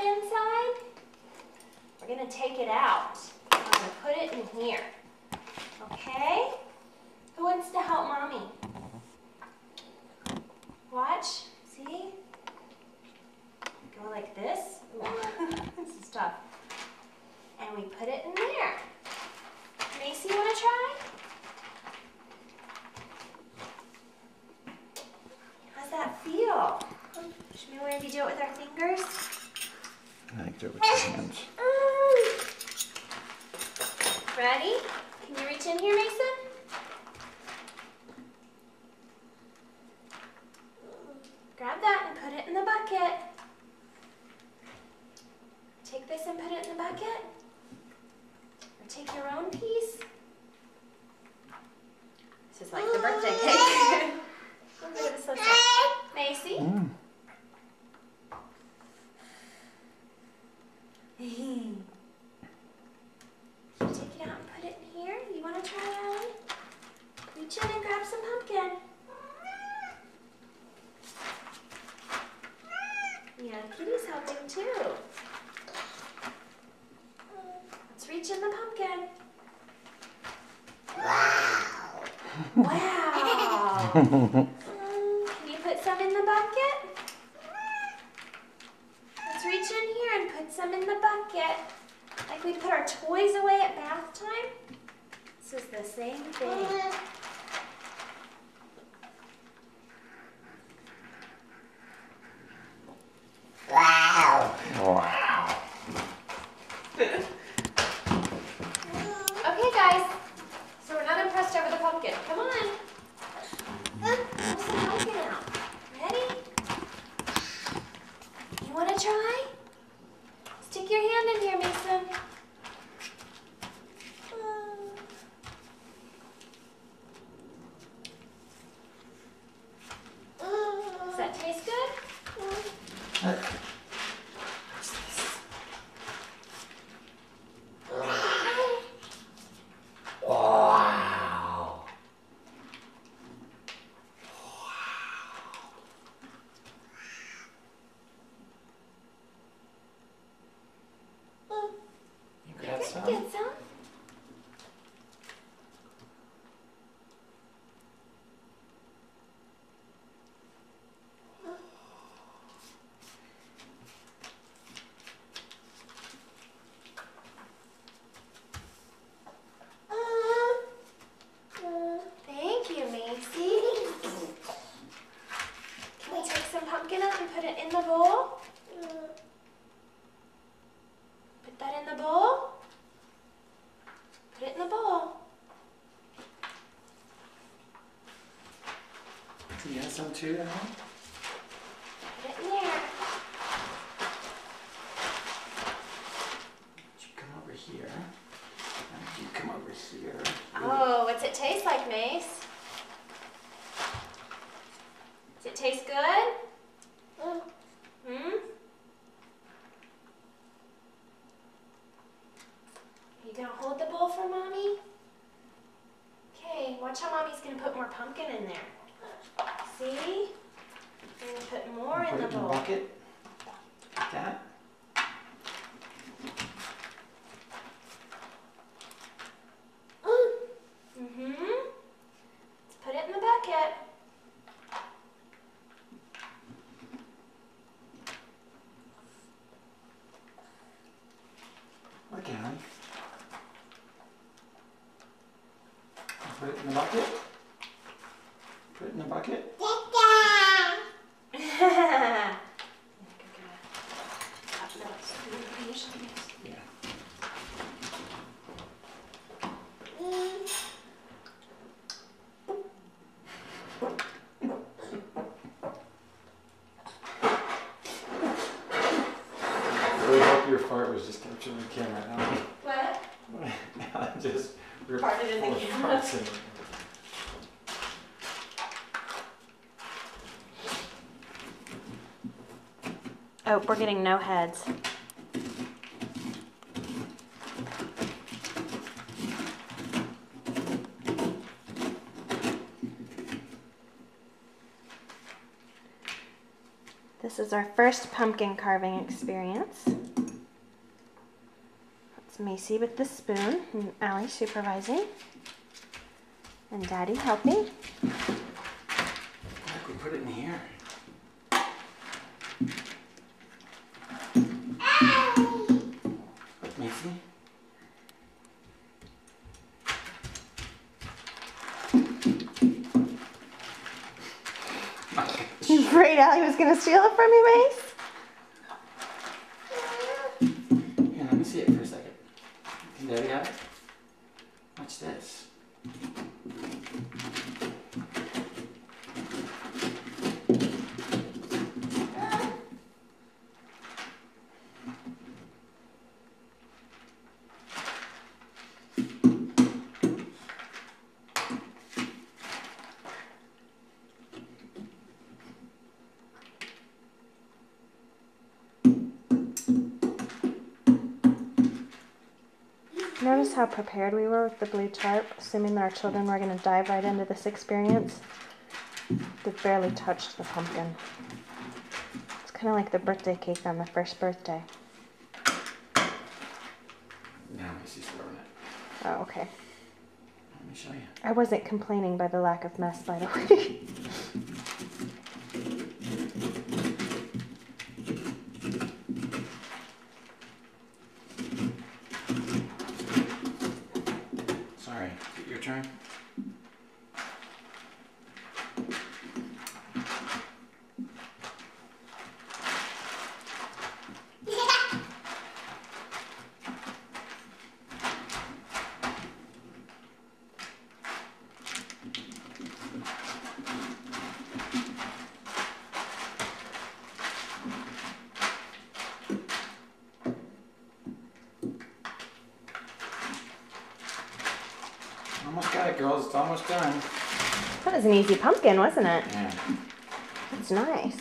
inside, we're going to take it out. I'm going to put it in here. Okay? Who wants to help Mommy? Watch. See? Go like this. This is tough. And we put it in there. Macy, you want to try? How's that feel? Should we maybe do it with our fingers? I think do it with your hands. Ready? Can you reach in here, Mason? Grab that and put it in the bucket. Take this and put it in the bucket. Or take your own piece. This is like the birthday cake. Look at this so sad. Macy? Take it out and put it in here. You want to try, Allie? Reach in and grab some pumpkin. Yeah, Kitty's helping too. Let's reach in the pumpkin. Wow! Can you put some in the bucket? Let's reach in here and put some in the bucket. Like we put our toys away at bath time. This is the same thing. Wow. Okay, guys. So we're not impressed over the pumpkin. Come on. Pull some pumpkin out. Ready? You want to try? Stick your hand in here, Mason. Does that taste good? Wow. You grab some? Get some. Thank you, Macy. Can we take some pumpkin out and put it in the bowl? Put that in the bowl. Put it in the bowl. Do you have some too, Alan? Put it in there. You come over here. And you come over here. Oh, what's it taste like, Mace? Does it taste good? Hmm? Are you gonna hold the bowl for Mommy? Okay, watch how Mommy's gonna put more pumpkin in there. See? We're gonna put more in the Put it in the bowl. bucket. Like that. Let's put it in the bucket. Look, Alan. Put it in the bucket. Put it in the bucket. Yeah. I really hope your fart was just captured on camera. What? Alan just ripped Farted in the full of camera. farts in it. Oh, we're getting no heads. This is is our first pumpkin carving experience. That's Macy with the spoon, and Allie supervising, and Daddy helping. Look, we put it in here. Look, Macy. You afraid Allie was going to steal it from you, Mace? Here, let me see it for a second. Can Daddy have it? Watch this. Notice how prepared we were with the blue tarp, assuming that our children were going to dive right into this experience. They barely touched the pumpkin. It's kind of like the birthday cake on the first birthday. Now Macy's throwing it. Oh, okay. Let me show you. I wasn't complaining by the lack of mess, by the way. Sorry, is it your turn? Almost got it, girls. It's almost done. That was an easy pumpkin, wasn't it? Yeah. That's nice.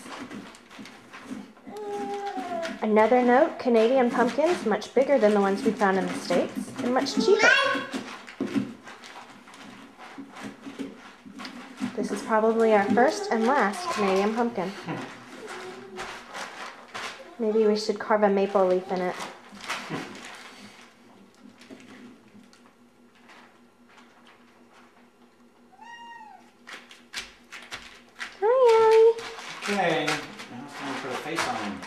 Another note, Canadian pumpkins, much bigger than the ones we found in the States, and much cheaper. This is probably our first and last Canadian pumpkin. Maybe we should carve a maple leaf in it. Hi, Okay. Now it's time to put a face on him.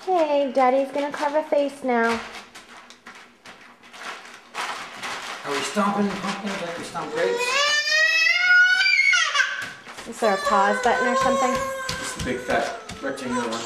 Allie. Okay, Daddy's gonna carve a face now. Are we stomping pumpkins like we stomp grapes? Is there a pause button or something? It's the big fat rectangular one.